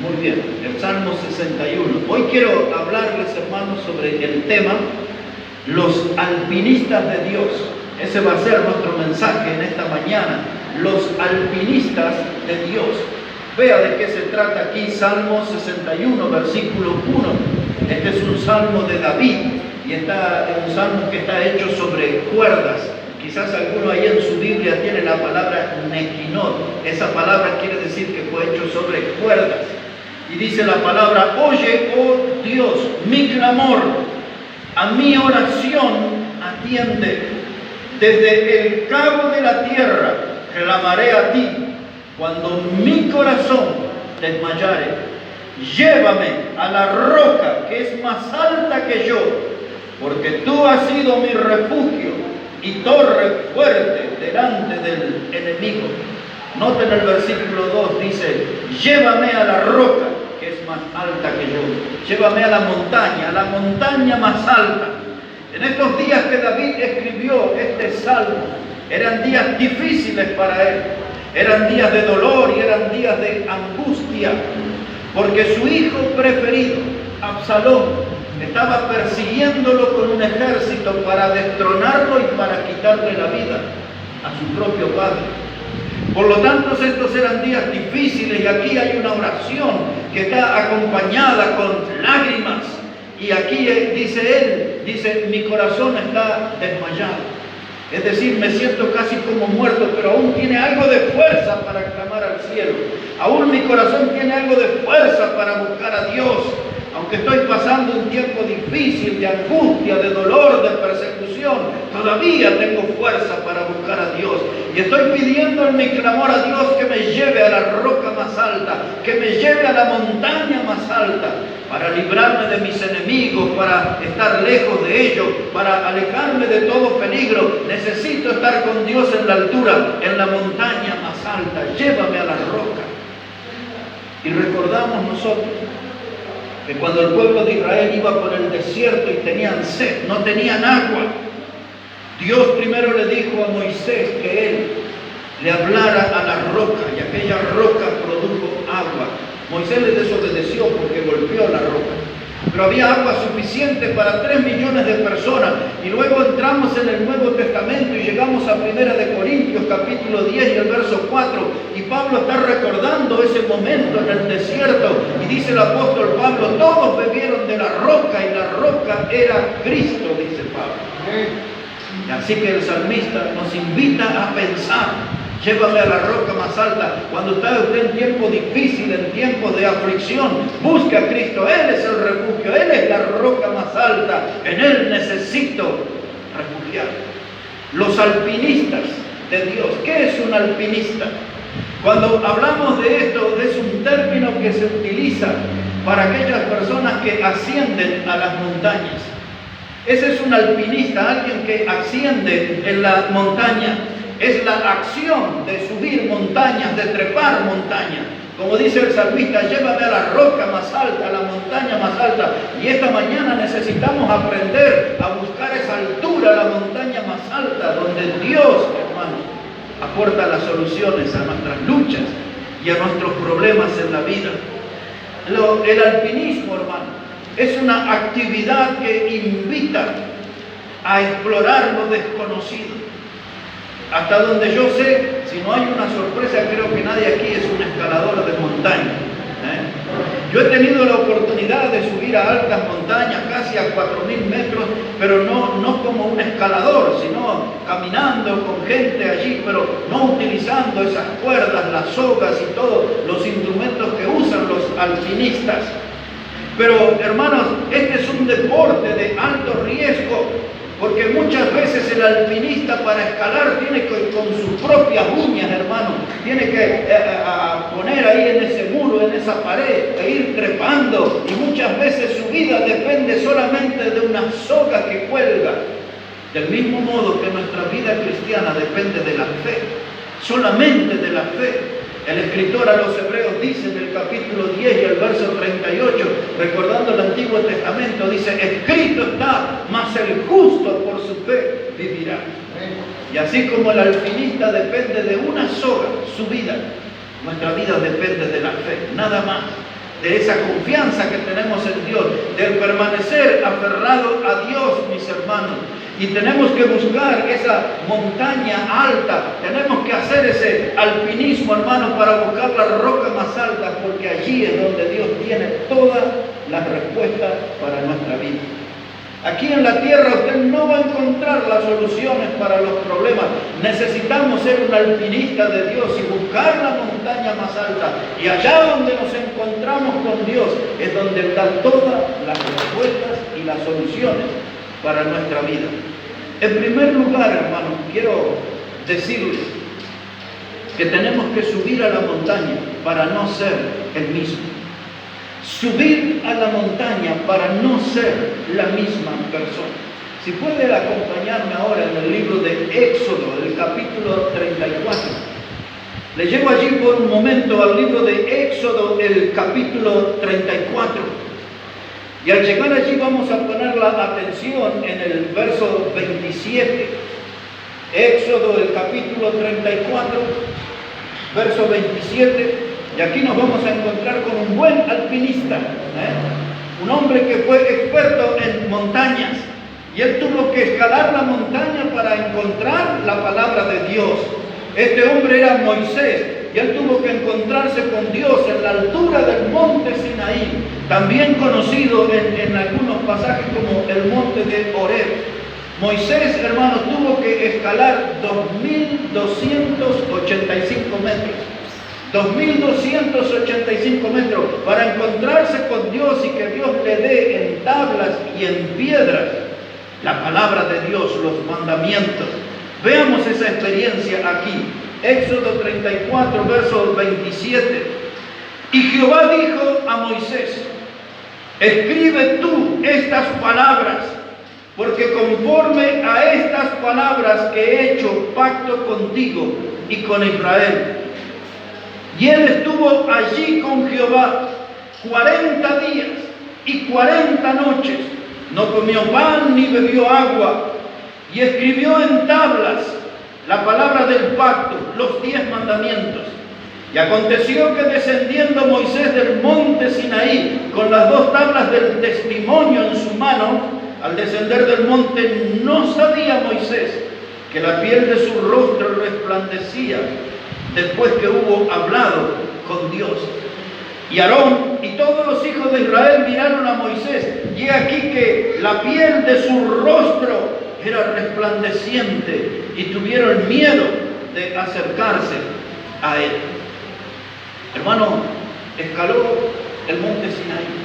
Muy bien, el Salmo 61. Hoy quiero hablarles, hermanos, sobre el tema los alpinistas de Dios. Ese va a ser nuestro mensaje en esta mañana. Los alpinistas de Dios. Vea de qué se trata aquí, Salmo 61, versículo 1. Este es un salmo de David y es un salmo que está hecho sobre cuerdas. Quizás alguno ahí en su Biblia tiene la palabra nequinot. Esa palabra quiere decir que fue hecho sobre cuerdas. Y dice la palabra: oye, oh Dios, mi clamor, a mi oración atiende. Desde el cabo de la tierra clamaré a ti, cuando mi corazón desmayare. Llévame a la roca que es más alta que yo, porque tú has sido mi refugio y torre fuerte delante del enemigo. Noten el versículo 2, dice: llévame a la roca que es más alta que yo. Llévame a la montaña más alta. En estos días que David escribió este salmo, eran días difíciles para él. Eran días de dolor y eran días de angustia, porque su hijo preferido, Absalón, estaba persiguiéndolo con un ejército para destronarlo y para quitarle la vida a su propio padre. Por lo tanto, estos eran días difíciles y aquí hay una oración que está acompañada con lágrimas. Y aquí dice, mi corazón está desmayado. Es decir, me siento casi como muerto, pero aún tiene algo de fuerza para clamar al cielo. Aún mi corazón tiene algo de fuerza para buscar a Dios. Aunque estoy pasando un tiempo difícil, de angustia, de dolor, de persecución, todavía tengo fuerza para buscar a Dios. Y estoy pidiendo en mi clamor a Dios que me lleve a la roca más alta, que me lleve a la montaña más alta, para librarme de mis enemigos, para estar lejos de ellos, para alejarme de todo peligro. Necesito estar con Dios en la altura, en la montaña más alta. Llévame a la roca. Y recordamos nosotros que cuando el pueblo de Israel iba por el desierto y tenían sed, no tenían agua, Dios primero le dijo a Moisés que él le hablara a la roca y aquella roca produjo agua. Moisés le desobedeció porque golpeó la roca, pero había agua suficiente para 3 millones de personas. Y luego entramos en el Nuevo Testamento y llegamos a 1 de Corintios capítulo 10 y el verso 4, y Pablo está recordando ese momento en el desierto y dice el apóstol Pablo: todos bebieron de la roca y la roca era Cristo, dice Pablo. Y así que el salmista nos invita a pensar: llévame a la roca más alta. Cuando está usted en tiempo difícil, en tiempo de aflicción, busque a Cristo. Él es el refugio, Él es la roca más alta. En Él necesito refugiar. Los alpinistas de Dios. ¿Qué es un alpinista? Cuando hablamos de esto, es un término que se utiliza para aquellas personas que ascienden a las montañas. Ese es un alpinista, alguien que asciende en la montaña. Es la acción de subir montañas, de trepar montañas. Como dice el salmista: llévame a la roca más alta, a la montaña más alta. Y esta mañana necesitamos aprender a buscar esa altura, la montaña más alta, donde Dios, hermanos, aporta las soluciones a nuestras luchas y a nuestros problemas en la vida. El alpinismo, hermano, es una actividad que invita a explorar lo desconocido. Hasta donde yo sé, si no hay una sorpresa, creo que nadie aquí es un escalador de montaña. Yo he tenido la oportunidad de subir a altas montañas, casi a 4.000 metros, pero no como un escalador, sino caminando con gente allí, pero no utilizando esas cuerdas, las sogas y todos los instrumentos que usan los alpinistas. Pero, hermanos, este es un deporte de alto riesgo, porque muchas veces el alpinista para escalar tiene que, con sus propias uñas, hermano, tiene que poner ahí en ese muro, en esa pared, e ir trepando. Y muchas veces su vida depende solamente de una soga que cuelga. Del mismo modo que nuestra vida cristiana depende de la fe, solamente de la fe. El escritor a los Hebreos dice en el capítulo 10 y el verso 38, recordando el Antiguo Testamento, dice: escrito está, mas el justo por su fe vivirá. Y así como el alpinista depende de una soga, su vida, nuestra vida depende de la fe, nada más. de esa confianza que tenemos en Dios, del permanecer aferrado a Dios, mis hermanos. Y tenemos que buscar esa montaña alta, tenemos que hacer ese alpinismo, hermanos, para buscar la roca más alta, porque allí es donde Dios tiene todas las respuestas para nuestra vida. Aquí en la tierra usted no va a encontrar las soluciones para los problemas. Necesitamos ser un alpinista de Dios y buscar la montaña más alta. Y allá donde nos encontramos con Dios es donde están todas las respuestas y las soluciones para nuestra vida. En primer lugar, hermanos, quiero decirles que tenemos que subir a la montaña para no ser el mismo. Subir a la montaña para no ser la misma persona. Si puede acompañarme ahora en el libro de Éxodo, el capítulo 34. Le llevo allí por un momento al libro de Éxodo, el capítulo 34. Y al llegar allí vamos a poner la atención en el verso 27. Éxodo, el capítulo 34, verso 27. Y aquí nos vamos a encontrar con un buen alpinista, un hombre que fue experto en montañas. Y él tuvo que escalar la montaña para encontrar la palabra de Dios. Este hombre era Moisés, y él tuvo que encontrarse con Dios en la altura del monte Sinaí, también conocido en algunos pasajes como el monte de Horeb. Moisés, hermanos, tuvo que escalar 2.285 metros. 2.285 metros para encontrarse con Dios y que Dios le dé en tablas y en piedras la palabra de Dios, los mandamientos. Veamos esa experiencia aquí. Éxodo 34, verso 27. Y Jehová dijo a Moisés: escribe tú estas palabras, porque conforme a estas palabras que he hecho pacto contigo y con Israel. Y él estuvo allí con Jehová 40 días y 40 noches. No comió pan ni bebió agua. Y escribió en tablas la palabra del pacto, los 10 mandamientos. Y aconteció que descendiendo Moisés del monte Sinaí con las 2 tablas del testimonio en su mano, al descender del monte no sabía Moisés que la piel de su rostro resplandecía después que hubo hablado con Dios. Y Aarón y todos los hijos de Israel miraron a Moisés, y aquí que la piel de su rostro era resplandeciente, y tuvieron miedo de acercarse a él. Hermano, escaló el monte Sinaí,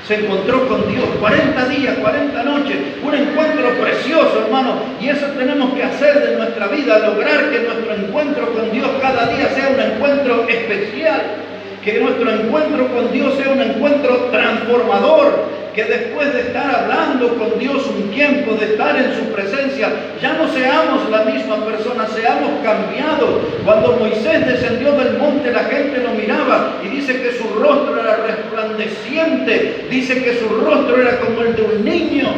se encontró con Dios 40 días, 40 noches, un encuentro precioso, hermano, y eso tenemos que hacer de nuestra vida, lograr que nuestro encuentro con Dios cada día sea un encuentro especial, que nuestro encuentro con Dios sea un encuentro transformador, que después de estar hablando con Dios un tiempo, de estar en su presencia, ya no seamos la misma persona, seamos cambiados. Cuando Moisés descendió del monte, la gente lo miraba y dice que su rostro era resplandeciente, dice que su rostro era como el de un niño.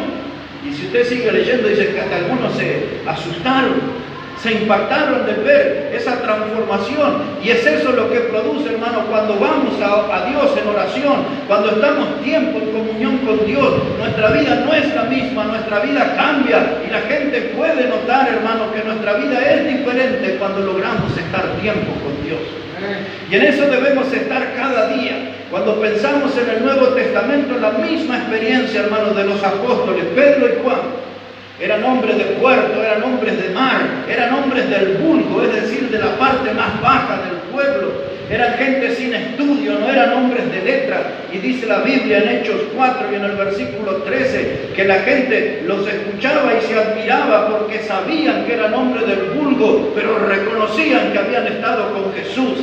Y si usted sigue leyendo, dice que hasta algunos se asustaron, se impactaron de ver esa transformación. Y es eso lo que produce, hermano, cuando vamos a Dios en oración, cuando estamos tiempo en comunión con Dios, nuestra vida no es la misma, nuestra vida cambia, y la gente puede notar, hermano, que nuestra vida es diferente cuando logramos estar tiempo con Dios. Y en eso debemos estar cada día. Cuando pensamos en el Nuevo Testamento, la misma experiencia, hermano, de los apóstoles Pedro y Juan. Eran hombres de puerto, eran hombres de mar, eran hombres del vulgo, es decir, de la parte más baja del pueblo. Eran gente sin estudio, no eran hombres de letra. Y dice la Biblia en Hechos 4 y en el versículo 13, que la gente los escuchaba y se admiraba porque sabían que eran hombres del vulgo, pero reconocían que habían estado con Jesús.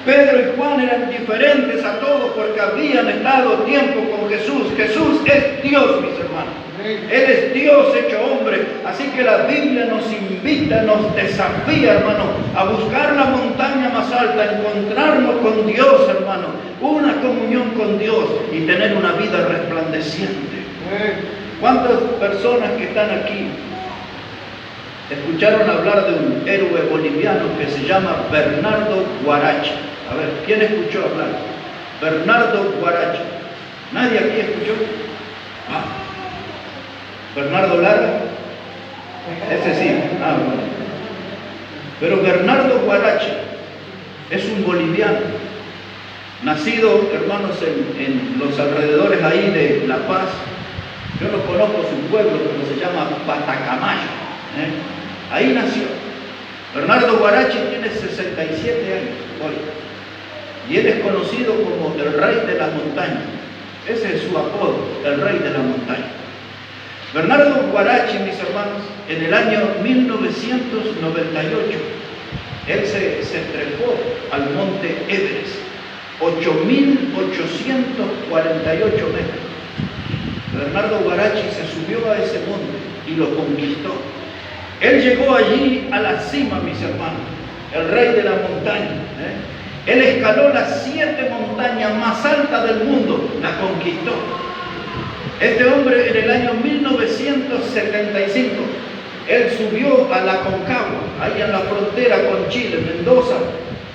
Pedro y Juan eran diferentes a todos porque habían estado tiempo con Jesús. Jesús es Dios, mis hermanos. Él es Dios hecho hombre. Así que la Biblia nos invita, nos desafía, hermano, a buscar la montaña más alta, a encontrarnos con Dios, hermano, una comunión con Dios y tener una vida resplandeciente. ¿Cuántas personas que están aquí escucharon hablar de un héroe boliviano que se llama Bernardo Guaracha? A ver, ¿quién escuchó hablar? Bernardo Guarachi. ¿Nadie aquí escuchó? Bernardo Lara. Ese sí. Bueno. Pero Bernardo Guarachi es un boliviano, nacido, hermanos, en los alrededores ahí de La Paz. Yo no conozco su pueblo, pero se llama Patacamayo. Ahí nació. Bernardo Guarachi tiene 67 años hoy. Y él es conocido como el rey de la montaña. Ese es su apodo, el rey de la montaña. Bernardo Guarachi, mis hermanos, en el año 1998, él se trepó al monte Everest, 8.848 metros. Bernardo Guarachi se subió a ese monte y lo conquistó. Él llegó allí a la cima, mis hermanos, el rey de la montaña. Él escaló las 7 montañas más altas del mundo, la conquistó. Este hombre en el año 1975, él subió a la Aconcagua, ahí en la frontera con Chile, Mendoza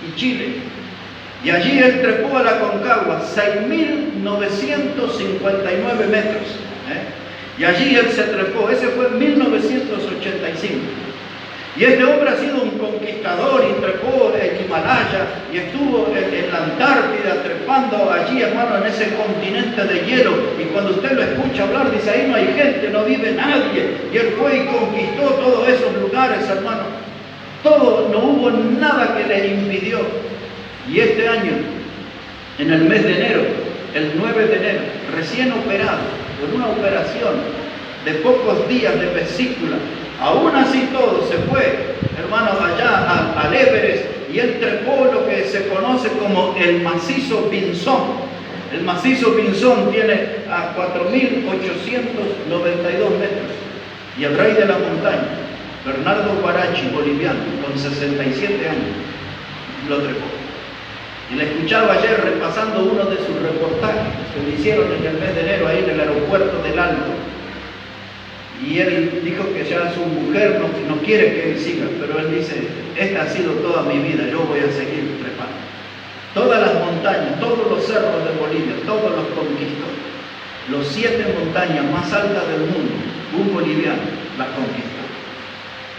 y Chile. Y allí él trepó a la Aconcagua, 6.959 metros. Y allí él se trepó, ese fue en 1985. Y este hombre ha sido un conquistador y trepó el Himalaya y estuvo en la Antártida trepando allí, hermano, en ese continente de hielo. Y cuando usted lo escucha hablar, dice, ahí no hay gente, no vive nadie. Y él fue y conquistó todos esos lugares, hermano. Todo, no hubo nada que le impidió. Y este año, en el mes de enero, el 9 de enero, recién operado, con una operación de pocos días de vesícula, aún así todo se fue, hermanos, allá al Everest, y él trepó lo que se conoce como el macizo Pinzón. El macizo Pinzón tiene a 4.892 metros. Y el rey de la montaña, Bernardo Guarachi, boliviano, con 67 años, lo trepó. Y le escuchaba ayer repasando uno de sus reportajes que le hicieron en el mes de enero ahí en el aeropuerto del Alto. Y él dijo que ya su mujer no quiere que él siga, pero él dice, esta ha sido toda mi vida, yo voy a seguir trepando. Todas las montañas, todos los cerros de Bolivia, todos los conquistó. Los 7 montañas más altas del mundo, un boliviano las conquistó.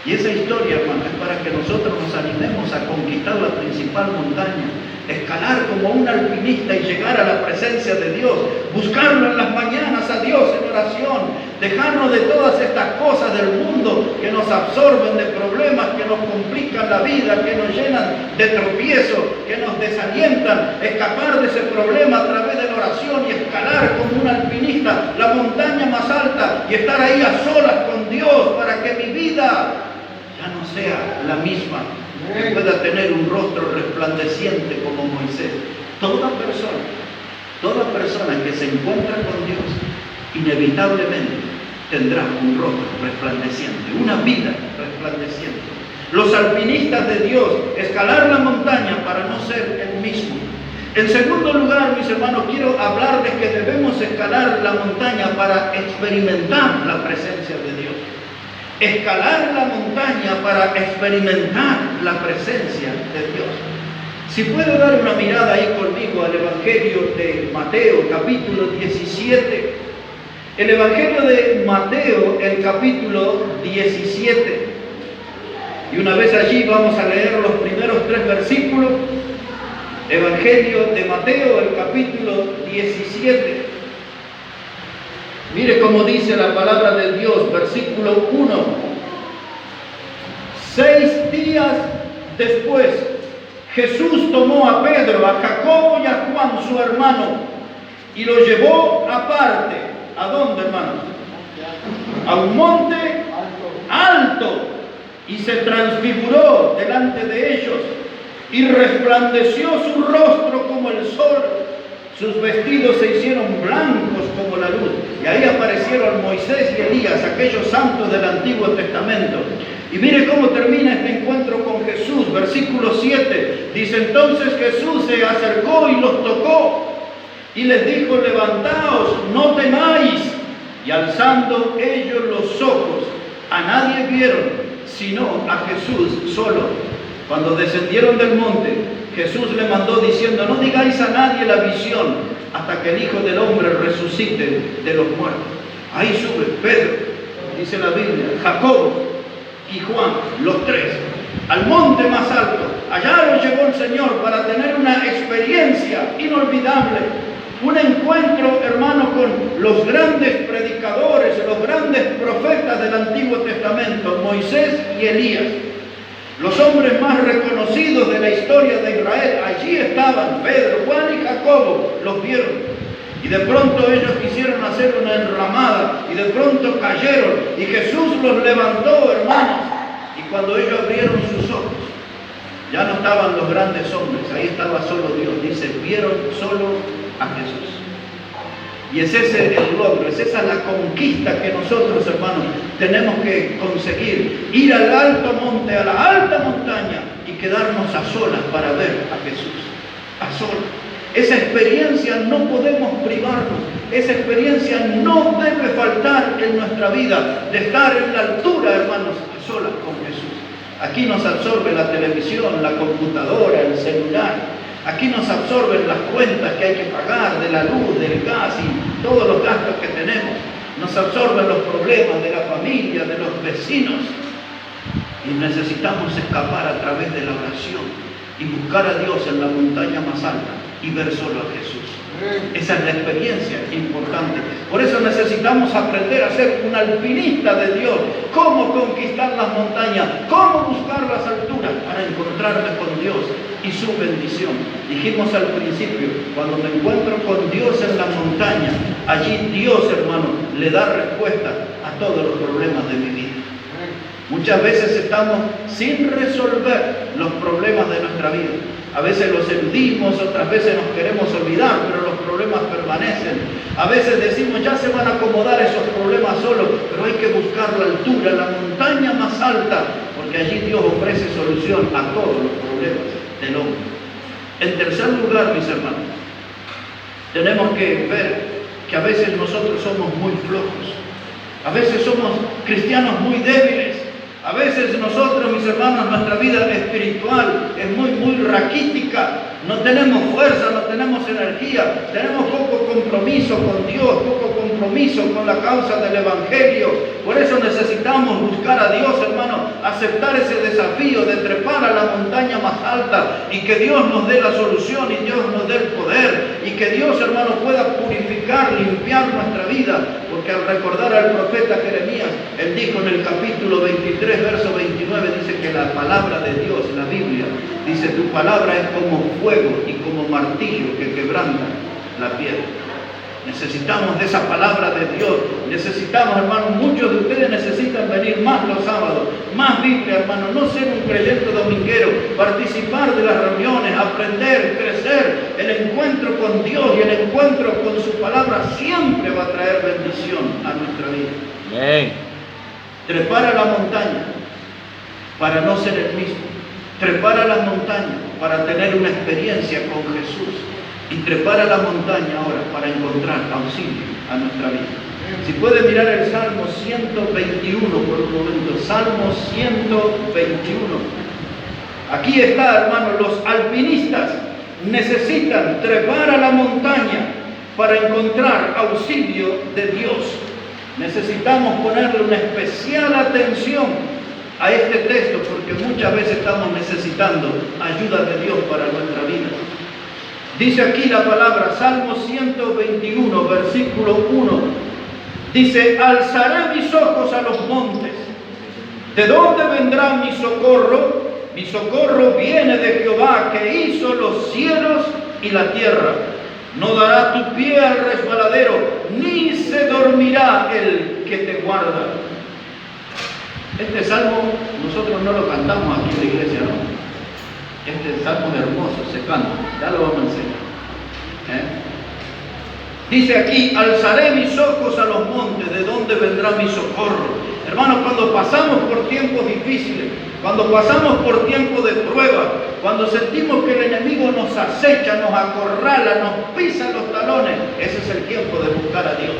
Y esa historia, hermano, es para que nosotros nos animemos a conquistar la principal montaña, escalar como un alpinista y llegar a la presencia de Dios, buscarlo en las mañanas a Dios en oración, dejarnos de todas estas cosas del mundo que nos absorben de problemas, que nos complican la vida, que nos llenan de tropiezos, que nos desalientan, escapar de ese problema a través de la oración y escalar como un alpinista la montaña más alta y estar ahí a solas con Dios para que mi vida ya no sea la misma, que pueda tener un rostro resplandeciente como Moisés. Toda persona que se encuentra con Dios, inevitablemente tendrá un rostro resplandeciente, una vida resplandeciente. Los alpinistas de Dios, escalar la montaña para no ser el mismo. En segundo lugar, mis hermanos, quiero hablarles que debemos escalar la montaña para experimentar la presencia de Dios. Escalar la montaña para experimentar la presencia de Dios. Si puedo dar una mirada ahí conmigo al Evangelio de Mateo, capítulo 17. El Evangelio de Mateo, el capítulo 17. Y una vez allí vamos a leer los primeros 3 versículos. Evangelio de Mateo, el capítulo 17. Mire cómo dice la palabra de Dios, versículo 1. 6 días después, Jesús tomó a Pedro, a Jacobo y a Juan, su hermano, y lo llevó aparte. ¿A dónde, hermanos? A un monte alto, y se transfiguró delante de ellos, y resplandeció su rostro como el sol. Sus vestidos se hicieron blancos como la luz. Y ahí aparecieron Moisés y Elías, aquellos santos del Antiguo Testamento. Y mire cómo termina este encuentro con Jesús. Versículo 7. Dice, entonces Jesús se acercó y los tocó. Y les dijo, levantaos, no temáis. Y alzando ellos los ojos, a nadie vieron, sino a Jesús solo. Cuando descendieron del monte, Jesús le mandó diciendo, no digáis a nadie la visión hasta que el Hijo del Hombre resucite de los muertos. Ahí sube Pedro, dice la Biblia, Jacobo y Juan, los tres, al monte más alto. Allá lo llevó el Señor para tener una experiencia inolvidable, un encuentro, hermano, con los grandes predicadores, los grandes profetas del Antiguo Testamento, Moisés y Elías. Los hombres más reconocidos de la historia de Israel, allí estaban Pedro, Juan y Jacobo, los vieron. Y de pronto ellos quisieron hacer una enramada y de pronto cayeron y Jesús los levantó, hermanos. Y cuando ellos abrieron sus ojos, ya no estaban los grandes hombres, ahí estaba solo Dios. Dice, vieron solo a Jesús. Y es ese el logro, es esa la conquista que nosotros, hermanos, tenemos que conseguir. Ir al alto monte, a la alta montaña y quedarnos a solas para ver a Jesús. A solas. Esa experiencia no podemos privarnos. Esa experiencia no debe faltar en nuestra vida, de estar en la altura, hermanos, a solas con Jesús. Aquí nos absorbe la televisión, la computadora, el celular. Aquí nos absorben las cuentas que hay que pagar de la luz, del gas y todos los gastos que tenemos. Nos absorben los problemas de la familia, de los vecinos. Y necesitamos escapar a través de la oración y buscar a Dios en la montaña más alta y ver solo a Jesús. Esa es la experiencia importante. Por eso necesitamos aprender a ser un alpinista de Dios. Cómo conquistar las montañas, cómo buscar las alturas para encontrarme con Dios y su bendición. Dijimos al principio, cuando me encuentro con Dios en la montaña, allí Dios, hermano, le da respuesta a todos los problemas de mi vida. Muchas veces estamos sin resolver los problemas de nuestra vida. A veces los eludimos, otras veces nos queremos olvidar, pero los problemas permanecen. A veces decimos, ya se van a acomodar esos problemas solos, pero hay que buscar la altura, la montaña más alta, porque allí Dios ofrece solución a todos los problemas del hombre. En tercer lugar, mis hermanos, tenemos que ver que a veces nosotros somos muy flojos. A veces somos cristianos muy débiles. A veces nosotros, mis hermanos, nuestra vida espiritual es muy raquítica. No tenemos fuerza, no tenemos energía, tenemos poco compromiso con Dios, poco compromiso con la causa del Evangelio. Por eso necesitamos buscar a Dios, hermano, aceptar ese desafío de trepar a la montaña más alta y que Dios nos dé la solución y Dios nos dé el poder y que Dios, hermano, pueda purificar, limpiar nuestra vida. Porque al recordar al profeta Jeremías, él dijo en el capítulo 23, verso 29, dice que la palabra de Dios, la Biblia, dice, tu palabra es como fuego y como martillo que quebranta la piedra. Necesitamos de esa palabra de Dios. Necesitamos, hermanos, muchos de ustedes necesitan venir más los sábados, más Biblia, hermano, no ser un creyente dominguero, participar de las reuniones, aprender, crecer. El encuentro con Dios y el encuentro con su palabra siempre va a traer bendición a nuestra vida. Amén. Trepar a la montaña para no ser el mismo. Trepar a la montaña para tener una experiencia con Jesús. Y trepar a la montaña ahora para encontrar auxilio a nuestra vida. Si puede mirar el Salmo 121 por un momento. Salmo 121. Aquí está, hermano, los alpinistas necesitan trepar a la montaña para encontrar auxilio de Dios. Necesitamos ponerle una especial atención a este texto porque muchas veces estamos necesitando ayuda de Dios para nuestra vida. Dice aquí la palabra, Salmo 121, versículo 1. Dice, alzaré mis ojos a los montes. ¿De dónde vendrá mi socorro? Mi socorro viene de Jehová, que hizo los cielos y la tierra. No dará tu pie al resbaladero, ni se dormirá el que te guarda. Este salmo nosotros no lo cantamos aquí en la iglesia, ¿no? Este salmo es hermoso, se canta, ya lo vamos a enseñar. Dice aquí, alzaré mis ojos a los montes, ¿de dónde vendrá mi socorro? Hermanos, cuando pasamos por tiempos difíciles, cuando pasamos por tiempos de prueba, cuando sentimos que el enemigo nos acecha, nos acorrala, nos pisa los talones, ese es el tiempo de buscar a Dios,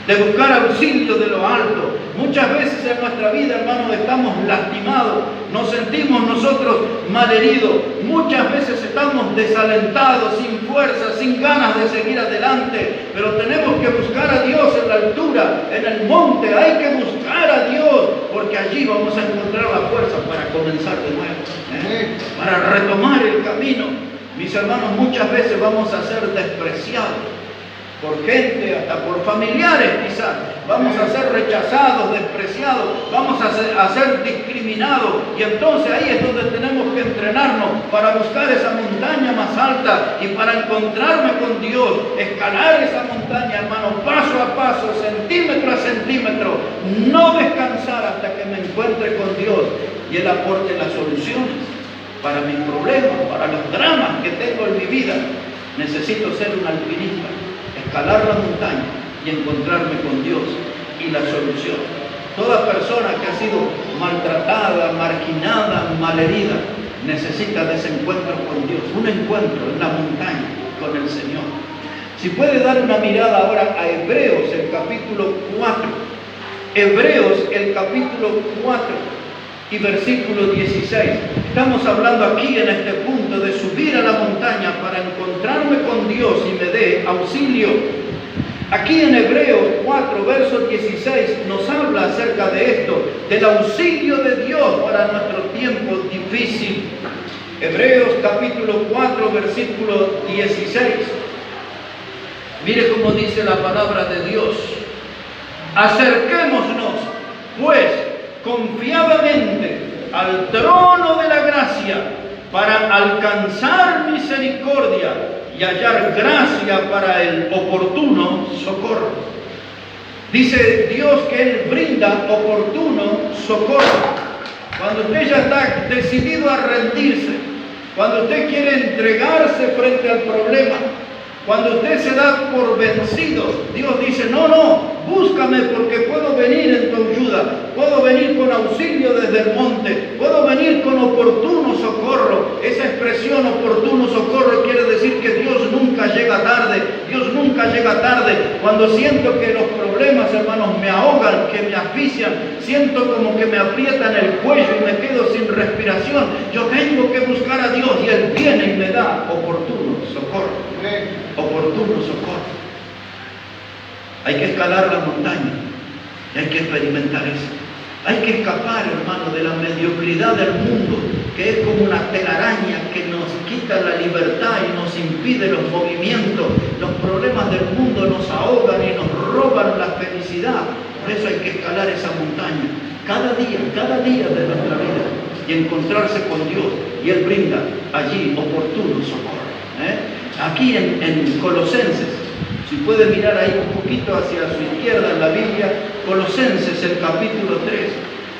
de buscar auxilio de lo alto. Muchas veces en nuestra vida, hermanos, estamos lastimados, nos sentimos nosotros malheridos, muchas veces estamos estamos desalentados, sin fuerza, sin ganas de seguir adelante, pero tenemos que buscar a Dios en la altura, en el monte. Hay que buscar a Dios, porque allí vamos a encontrar la fuerza para comenzar de nuevo, para retomar el camino. Mis hermanos, muchas veces vamos a ser despreciados por gente, hasta por familiares quizás. Vamos a ser rechazados, despreciados, vamos a ser discriminados. Y entonces ahí es donde tenemos que entrenarnos para buscar esa montaña más alta y para encontrarme con Dios, escalar esa montaña, hermano, paso a paso, centímetro a centímetro, no descansar hasta que me encuentre con Dios y Él aporte las soluciones para mis problemas, para los dramas que tengo en mi vida. Necesito ser un alpinista, escalar la montaña y encontrarme con Dios y la solución. Toda persona que ha sido maltratada, marginada, malherida, necesita de ese encuentro con Dios, un encuentro en la montaña con el Señor. Si puede dar una mirada ahora a Hebreos, el capítulo 4. Hebreos, el capítulo 4 y versículo 16. Estamos hablando aquí en este punto de subir a la montaña para encontrarme con Dios y me dé auxilio. Aquí en Hebreos 4, verso 16 nos habla acerca de esto, del auxilio de Dios para nuestro tiempo difícil. Hebreos capítulo 4, versículo 16. Mire cómo dice la palabra de Dios. Acerquémonos, pues, confiadamente al trono de la gracia para alcanzar misericordia y hallar gracia para el oportuno socorro. Dice Dios que Él brinda oportuno socorro. Cuando usted ya está decidido a rendirse, cuando usted quiere entregarse frente al problema, cuando usted se da por vencido, Dios dice, no, búscame porque puedo venir en tu ayuda, puedo venir con auxilio desde el monte, puedo venir con oportuno socorro. Esa expresión oportuno socorro quiere decir que Dios nunca llega tarde, Dios nunca llega tarde. Cuando siento que los problemas, hermanos, me ahogan, que me asfixian, siento como que me aprietan el cuello y me quedo sin respiración, yo tengo que buscar a Dios y Él viene y me da oportuno socorro. Oportuno socorro. Hay que escalar la montaña y hay que experimentar eso. Hay que escapar, hermano, de la mediocridad del mundo, que es como una telaraña que nos quita la libertad y nos impide los movimientos. Los problemas del mundo nos ahogan y nos roban la felicidad. Por eso hay que escalar esa montaña cada día de nuestra vida y encontrarse con Dios, y Él brinda allí oportuno socorro. Aquí en Colosenses, si puede mirar ahí un poquito hacia su izquierda en la Biblia, Colosenses, el capítulo 3.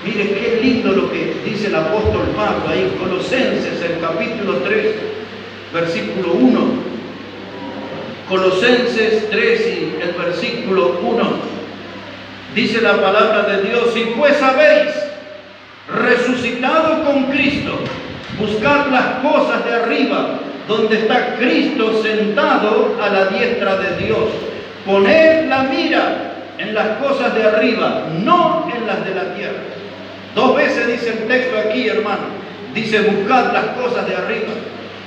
Mire qué lindo lo que dice el apóstol Pablo ahí, Colosenses, el capítulo 3, versículo 1. Colosenses 3 y el versículo 1. Dice la palabra de Dios: si pues habéis resucitado con Cristo, buscad las cosas de arriba, donde está Cristo sentado a la diestra de Dios. Poned la mira en las cosas de arriba, no en las de la tierra. 2 veces dice el texto aquí, hermano. Dice, buscad las cosas de arriba.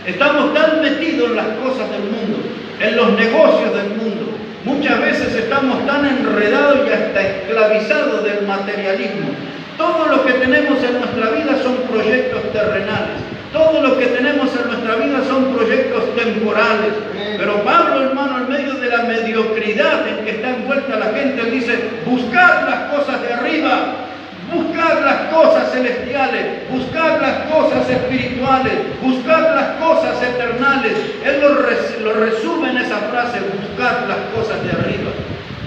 Estamos tan metidos en las cosas del mundo, en los negocios del mundo. Muchas veces estamos tan enredados y hasta esclavizados del materialismo. Todo lo que tenemos en nuestra vida son proyectos terrenales. Todo lo que tenemos en nuestra vida son proyectos temporales. Pero Pablo, hermano, en medio de la mediocridad en que está envuelta la gente, él dice, buscad las cosas de arriba, buscad las cosas celestiales, buscad las cosas espirituales, buscad las cosas eternales. Él lo resume en esa frase, buscad las cosas de arriba.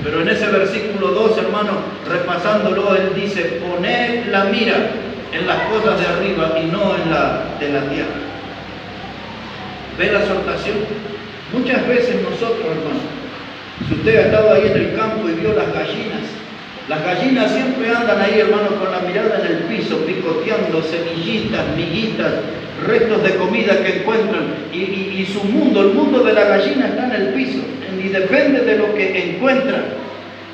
Pero en ese versículo 2, hermano, repasándolo, él dice, poned la mira en las cosas de arriba y no en la de la tierra. ¿Ve la exhortación? Muchas veces nosotros, hermano, si usted ha estado ahí en el campo y vio las gallinas siempre andan ahí, hermano, con la mirada en el piso, picoteando semillitas, miguitas, restos de comida que encuentran, y su mundo, el mundo de la gallina, está en el piso y depende de lo que encuentran.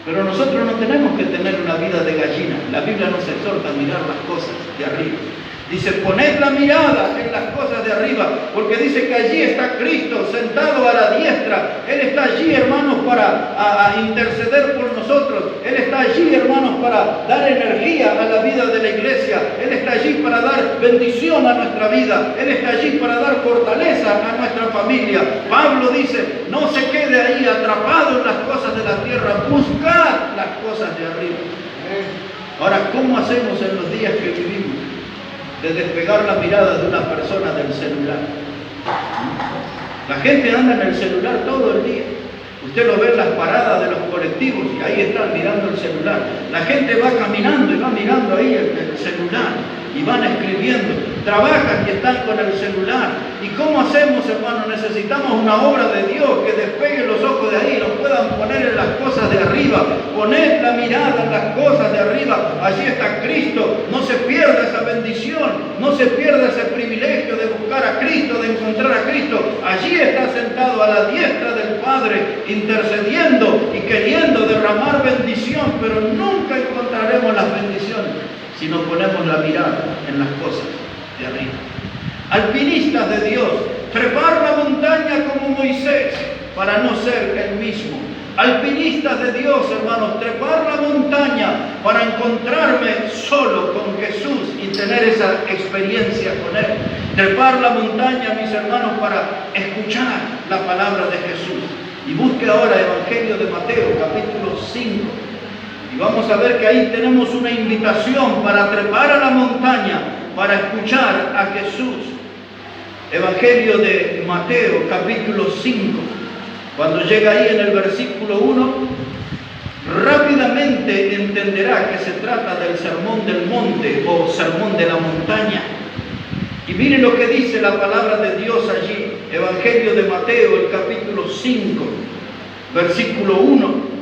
Pero nosotros no tenemos que tener una vida de gallina. La Biblia nos exhorta a mirar las cosas de arriba. Dice, poned la mirada en las cosas de arriba, porque dice que allí está Cristo sentado a la diestra. Él está allí, hermanos, para interceder por nosotros. Él está allí, hermanos, para dar energía a la vida de la iglesia. Él está allí para dar bendición a nuestra vida. Él está allí para dar fortaleza a nuestra familia. Pablo dice, no se quede ahí atrapado en las cosas de la tierra, buscad las cosas de arriba. Ahora, ¿cómo hacemos en los días que vivimos? De despegar la mirada de una persona del celular. La gente anda en el celular todo el día. Usted lo ve en las paradas de los colectivos y ahí están mirando el celular. La gente va caminando y va mirando ahí el celular y van escribiendo. Trabajan y están con el celular. ¿Y cómo hacemos, hermano? Necesitamos una obra de Dios que despegue los ojos de ahí, los puedan poner en las cosas de arriba. Poned la mirada en las cosas de arriba. Allí está Cristo. No se pierda esa bendición, no se pierda ese privilegio de buscar a Cristo, de encontrar a Cristo. Allí está sentado a la diestra del Padre, intercediendo y queriendo derramar bendición, pero nunca encontraremos las bendiciones si no ponemos la mirada en las cosas de arriba. Alpinistas de Dios, trepar la montaña como Moisés para no ser el mismo. Alpinistas de Dios, hermanos, trepar la montaña para encontrarme solo con Jesús y tener esa experiencia con Él. Trepar la montaña, mis hermanos, para escuchar la palabra de Jesús. Y busque ahora Evangelio de Mateo, capítulo 5. Y vamos a ver que ahí tenemos una invitación para trepar a la montaña, para escuchar a Jesús. Evangelio de Mateo, capítulo 5. Cuando llega ahí en el versículo 1, rápidamente entenderá que se trata del sermón del monte o sermón de la montaña. Y miren lo que dice la palabra de Dios allí. Evangelio de Mateo, el capítulo 5, versículo 1.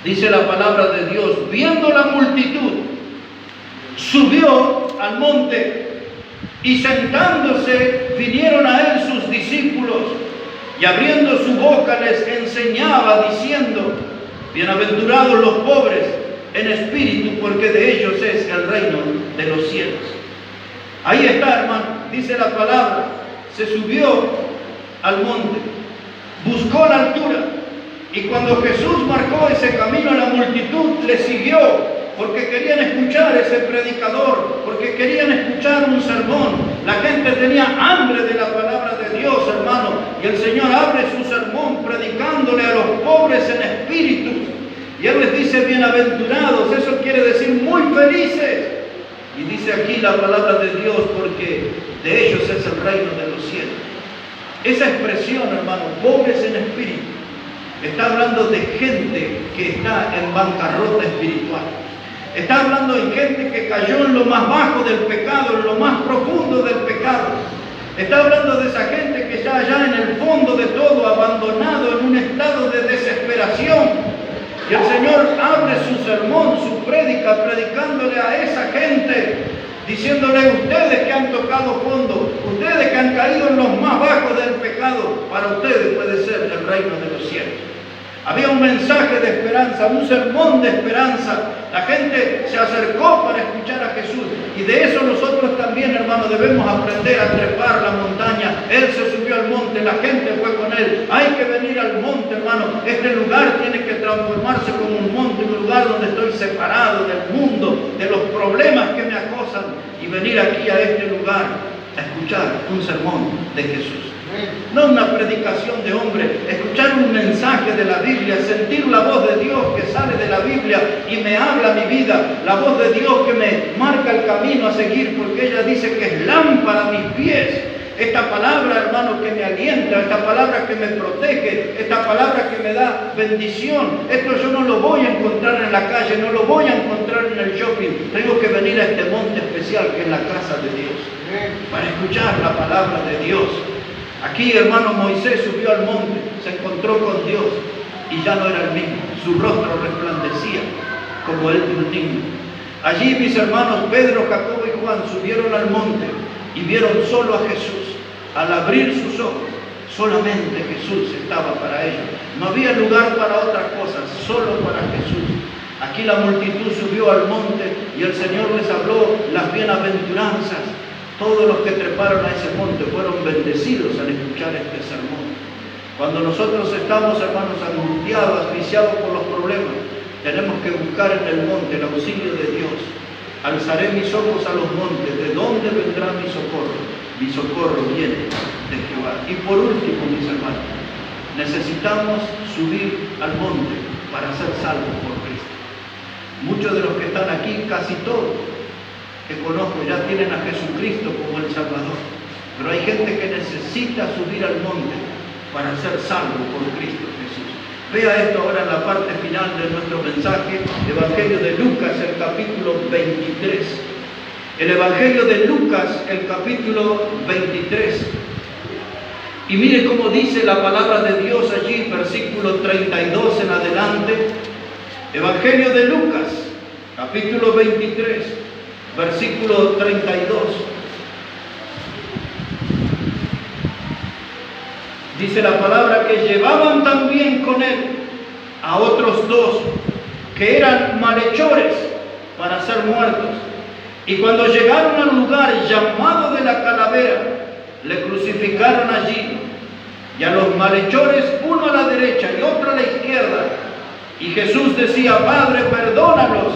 Dice la palabra de Dios, viendo la multitud, subió al monte y sentándose vinieron a él sus discípulos y abriendo su boca les enseñaba diciendo, bienaventurados los pobres en espíritu, porque de ellos es el reino de los cielos. Ahí está, hermano, dice la palabra, se subió al monte, buscó la altura. Y cuando Jesús marcó ese camino, la multitud le siguió, porque querían escuchar ese predicador, porque querían escuchar un sermón. La gente tenía hambre de la palabra de Dios, hermano, y el Señor abre su sermón predicándole a los pobres en espíritu. Y Él les dice bienaventurados, eso quiere decir muy felices. Y dice aquí la palabra de Dios, porque de ellos es el reino de los cielos. Esa expresión, hermano, pobres en espíritu, está hablando de gente que está en bancarrota espiritual. Está hablando de gente que cayó en lo más bajo del pecado, en lo más profundo del pecado. Está hablando de esa gente que está allá en el fondo de todo, abandonado en un estado de desesperación. Y el Señor abre su sermón, su prédica, predicándole a esa gente, diciéndole, ustedes que han tocado fondo, ustedes que han caído en los más bajos del pecado, para ustedes puede ser el reino de los cielos. Había un mensaje de esperanza, un sermón de esperanza. La gente se acercó para escuchar a Jesús. Y de eso nosotros también, hermanos, debemos aprender a trepar la montaña. Él se subió al monte, la gente fue con él. Hay que venir al monte, hermano. Este lugar tiene que transformarse como un monte, un lugar donde estoy separado del mundo, de los problemas que me acosan. Y venir aquí a este lugar a escuchar un sermón de Jesús. No una predicación de hombre, escuchar un mensaje de la Biblia, sentir la voz de Dios que sale de la Biblia y me habla mi vida, la voz de Dios que me marca el camino a seguir, porque ella dice que es lámpara a mis pies. Esta palabra, hermano, que me alienta, esta palabra que me protege, esta palabra que me da bendición. Esto yo no lo voy a encontrar en la calle, no lo voy a encontrar en el shopping. Tengo que venir a este monte especial que es la casa de Dios, para escuchar la palabra de Dios. Aquí, hermano, Moisés subió al monte, se encontró con Dios y ya no era el mismo. Su rostro resplandecía como el de un niño. Allí, mis hermanos, Pedro, Jacobo y Juan subieron al monte y vieron solo a Jesús. Al abrir sus ojos, solamente Jesús estaba para ellos. No había lugar para otras cosas, solo para Jesús. Aquí la multitud subió al monte y el Señor les habló las bienaventuranzas. Todos los que treparon a ese monte fueron bendecidos al escuchar este sermón. Cuando nosotros estamos, hermanos, angustiados, asfixiados por los problemas, tenemos que buscar en el monte el auxilio de Dios. Alzaré mis ojos a los montes, ¿de dónde vendrá mi socorro? Mi socorro viene de Jehová. Y por último, mis hermanos, necesitamos subir al monte para ser salvos por Cristo. Muchos de los que están aquí, casi todos que conozco, ya tienen a Jesucristo como el Salvador. Pero hay gente que necesita subir al monte para ser salvo por Cristo Jesús. Vea esto ahora en la parte final de nuestro mensaje, Evangelio de Lucas, el capítulo 23. El Evangelio de Lucas, el capítulo 23. Y mire cómo dice la palabra de Dios allí, versículo 32 en adelante. Evangelio de Lucas, capítulo 23, versículo 32. Dice la palabra que llevaban también con él a otros dos que eran malhechores para ser muertos. Y cuando llegaron al lugar llamado de la Calavera, le crucificaron allí, y a los malhechores uno a la derecha y otro a la izquierda. Y Jesús decía: Padre, perdónalos,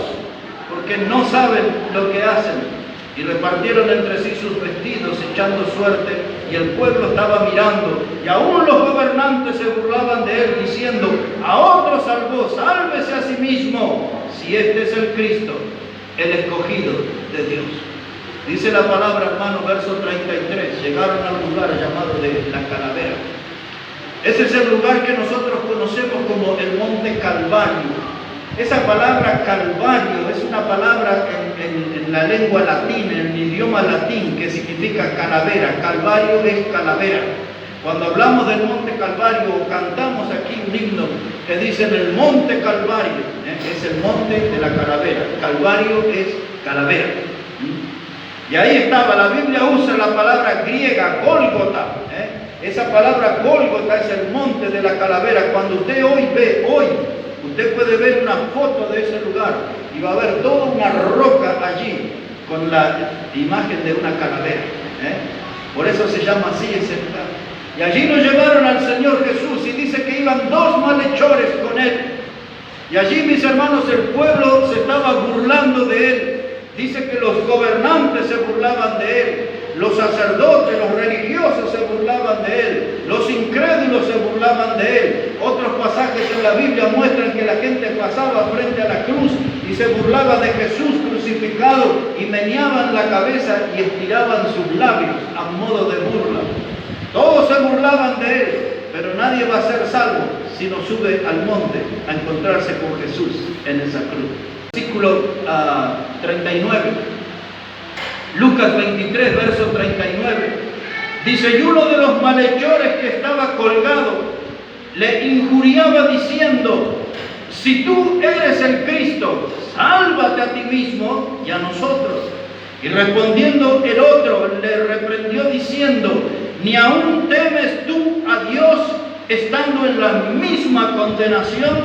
porque no saben lo que hacen. Y repartieron entre sí sus vestidos, echando suerte, y el pueblo estaba mirando. Y aún los gobernantes se burlaban de él, diciendo: a otro salvó, sálvese a sí mismo, si este es el Cristo, el escogido de Dios. Dice la palabra, hermano, verso 33, llegaron al lugar llamado de la Calavera. Ese es el lugar que nosotros conocemos como el Monte Calvario. Esa palabra Calvario es una palabra en la lengua latina, en el idioma latín, que significa calavera. Calvario es calavera. Cuando hablamos del Monte Calvario, cantamos aquí un himno que dice: en el Monte Calvario, es el monte de la calavera. Calvario es calavera. Y ahí estaba, la Biblia usa la palabra griega, Gólgota. Esa palabra Gólgota es el monte de la calavera. Cuando usted usted puede ver una foto de ese lugar y va a ver toda una roca allí con la imagen de una calavera. Por eso se llama así ese lugar. Y allí lo llevaron al Señor Jesús y dice que iban dos malhechores con él. Y allí, mis hermanos, el pueblo se estaba burlando de él. Dice que los gobernantes se burlaban de él, los sacerdotes, los religiosos se burlaban de él, los incrédulos se burlaban de él. Otros pasajes en la Biblia muestran que la gente pasaba frente a la cruz y se burlaba de Jesús crucificado y meneaban la cabeza y estiraban sus labios a modo de burla. Todos se burlaban de él, pero nadie va a ser salvo si no sube al monte a encontrarse con Jesús en esa cruz. Versículo 39, Lucas 23, verso 39, dice: y uno de los malhechores que estaba colgado le injuriaba diciendo: si tú eres el Cristo, sálvate a ti mismo y a nosotros. Y respondiendo el otro le reprendió diciendo: ¿ni aún temes tú a Dios estando en la misma condenación?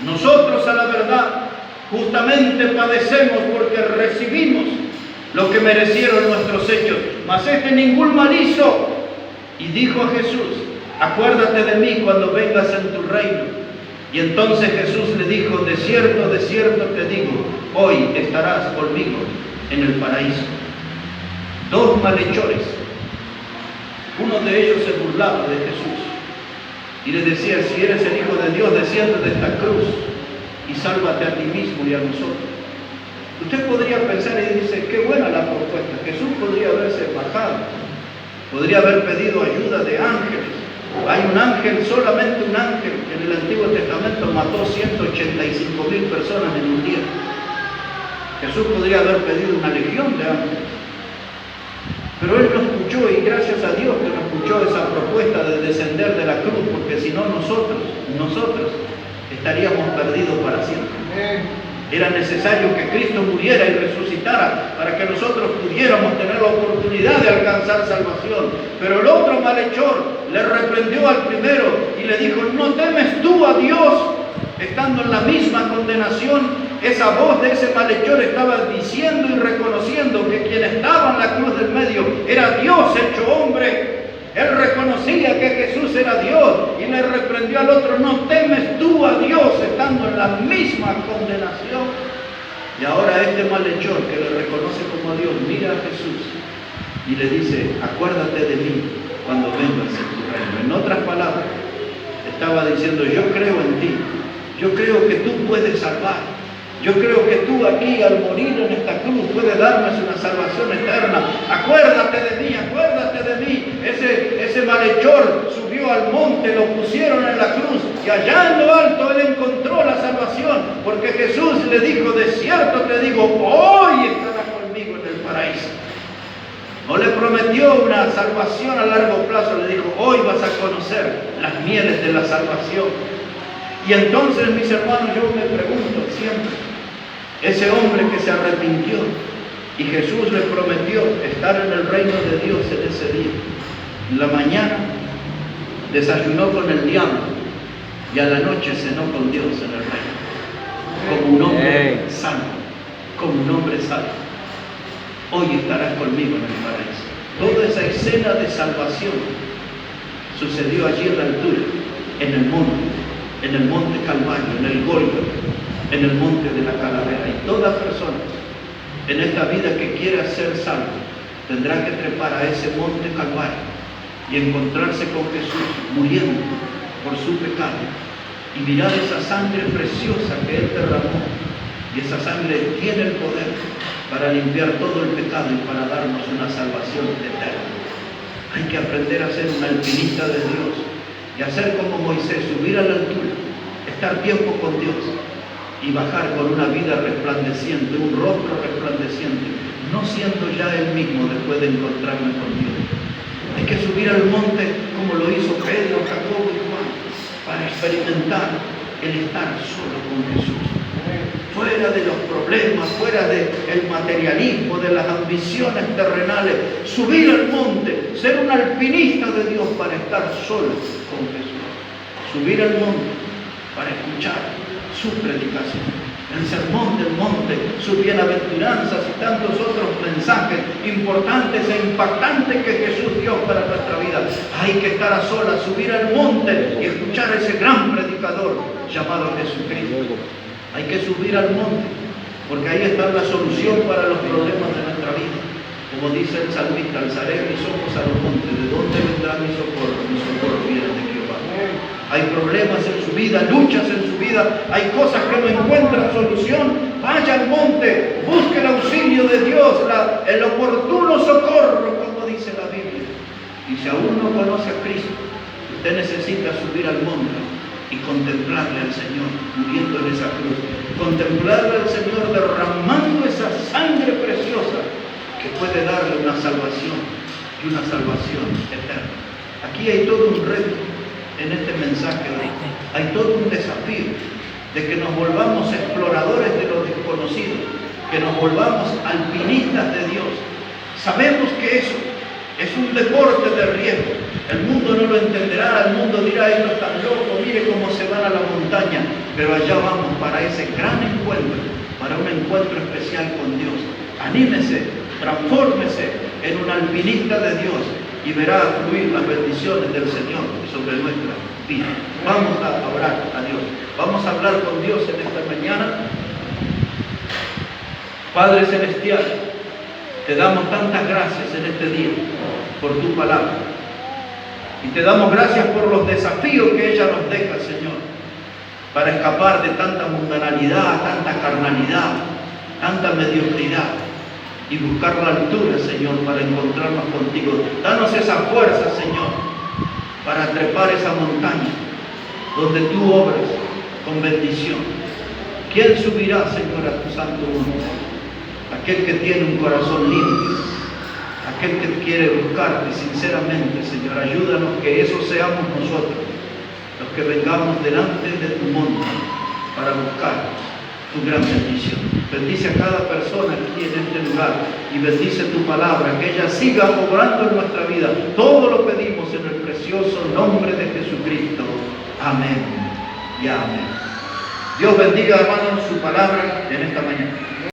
Nosotros, a la verdad, justamente padecemos porque recibimos lo que merecieron nuestros hechos, mas este ningún mal hizo. Y dijo a Jesús: acuérdate de mí cuando vengas en tu reino. Y entonces Jesús le dijo: de cierto te digo, hoy estarás conmigo en el paraíso. Dos malhechores. Uno de ellos se burlaba de Jesús y le decía: si eres el Hijo de Dios, desciende de esta cruz y sálvate a ti mismo y a nosotros. Usted podría pensar y dice: qué buena la propuesta. Jesús podría haberse bajado, podría haber pedido ayuda de ángeles. Hay un ángel, solamente un ángel, que en el Antiguo Testamento mató 185,000 personas en un día. Jesús podría haber pedido una legión de ángeles, pero él no escuchó, y gracias a Dios que no escuchó esa propuesta de descender de la cruz, porque si no nosotros estaríamos perdidos para siempre. Era necesario que Cristo muriera y resucitara para que nosotros pudiéramos tener la oportunidad de alcanzar salvación. Pero el otro malhechor le reprendió al primero y le dijo: ¿no temes tú a Dios estando en la misma condenación? esa voz de ese malhechor estaba diciendo y reconociendo que quien estaba en la cruz del medio era Dios hecho hombre. Él reconocía que Jesús era Dios y le reprendió al otro: ¿no temes tú a Dios estando en la misma condenación? Y ahora este malhechor que le reconoce como a Dios mira a Jesús y le dice: acuérdate de mí cuando vengas en tu reino. En otras palabras, estaba diciendo: yo creo en ti, yo creo que tú puedes salvar. Yo creo que tú aquí al morir en esta cruz puedes darnos una salvación eterna. Acuérdate de mí, acuérdate de mí. Ese malhechor subió al monte, lo pusieron en la cruz y allá en lo alto él encontró la salvación, porque Jesús le dijo: de cierto te digo, hoy estarás conmigo en el paraíso. No le prometió una salvación a largo plazo, le dijo: hoy vas a conocer las mieles de la salvación. Y entonces, mis hermanos, yo me pregunto siempre, ese hombre que se arrepintió y Jesús le prometió estar en el reino de Dios en ese día, en la mañana desayunó con el diablo y a la noche cenó con Dios en el reino, como un hombre santo, como un hombre salvo. Hoy estarás conmigo en el paraíso. Toda esa escena de salvación sucedió allí en la altura, en el monte Calvario, en el Gólgota, en el monte de la Calavera. Y toda persona en esta vida que quiera ser salvo tendrá que trepar a ese monte Calvario y encontrarse con Jesús muriendo por su pecado y mirar esa sangre preciosa que Él derramó. Y esa sangre tiene el poder para limpiar todo el pecado y para darnos una salvación eterna. Hay que aprender a ser un alpinista de Dios y hacer como Moisés, subir a la altura, estar tiempo con Dios y bajar con una vida resplandeciente, un rostro resplandeciente, no siendo ya él mismo después de encontrarme con Dios. Hay que subir al monte como lo hizo Pedro, Jacobo y Juan, para experimentar el estar solo con Jesús. Fuera de los problemas, fuera del materialismo, de las ambiciones terrenales, subir al monte, ser un alpinista de Dios para estar solo con Jesús. Subir al monte para escuchar su predicación, el sermón del monte, sus bienaventuranzas y tantos otros mensajes importantes e impactantes que Jesús dio para nuestra vida. Hay que estar a solas, subir al monte y escuchar a ese gran predicador llamado Jesucristo. Hay que subir al monte, porque ahí está la solución para los problemas de nuestra vida. Como dice el salmista: alzaré mis ojos a los montes, ¿de dónde vendrá mi socorro? Mi socorro viene de Jehová. Hay problemas en su vida, luchas en su vida, hay cosas que no encuentran solución. Vaya al monte, busque el auxilio de Dios, el oportuno socorro, como dice la Biblia. Y si aún no conoce a Cristo, usted necesita subir al monte y contemplarle al Señor muriendo en esa cruz, contemplarle al Señor derramando esa sangre preciosa que puede darle una salvación y una salvación eterna. Aquí hay todo un reto en este mensaje de hoy. Hay todo un desafío de que nos volvamos exploradores de lo desconocido, que nos volvamos alpinistas de Dios. Sabemos que eso es un deporte de riesgo. El mundo no lo entenderá, el mundo dirá: ellos están locos, mire cómo se van a la montaña. Pero allá vamos para ese gran encuentro, para un encuentro especial con Dios. Anímese, transfórmese en un alpinista de Dios y verá fluir las bendiciones del Señor sobre nuestra vida. Vamos a orar a Dios. Vamos a hablar con Dios en esta mañana. Padre Celestial, te damos tantas gracias en este día por tu palabra. Y te damos gracias por los desafíos que ella nos deja, Señor, para escapar de tanta mundanalidad, tanta carnalidad, tanta mediocridad y buscar la altura, Señor, para encontrarnos contigo. Danos esa fuerza, Señor, para trepar esa montaña donde tú obras con bendición. ¿Quién subirá, Señor, a tu santo monte? Aquel que tiene un corazón limpio, aquel que quiere buscarte sinceramente, Señor. Ayúdanos que eso seamos nosotros, los que vengamos delante de tu monte para buscar tu gran bendición. Bendice a cada persona aquí en este lugar y bendice tu palabra, que ella siga obrando en nuestra vida. Todo lo pedimos en el precioso nombre de Jesucristo. Amén y amén. Dios bendiga, hermanos, su palabra en esta mañana.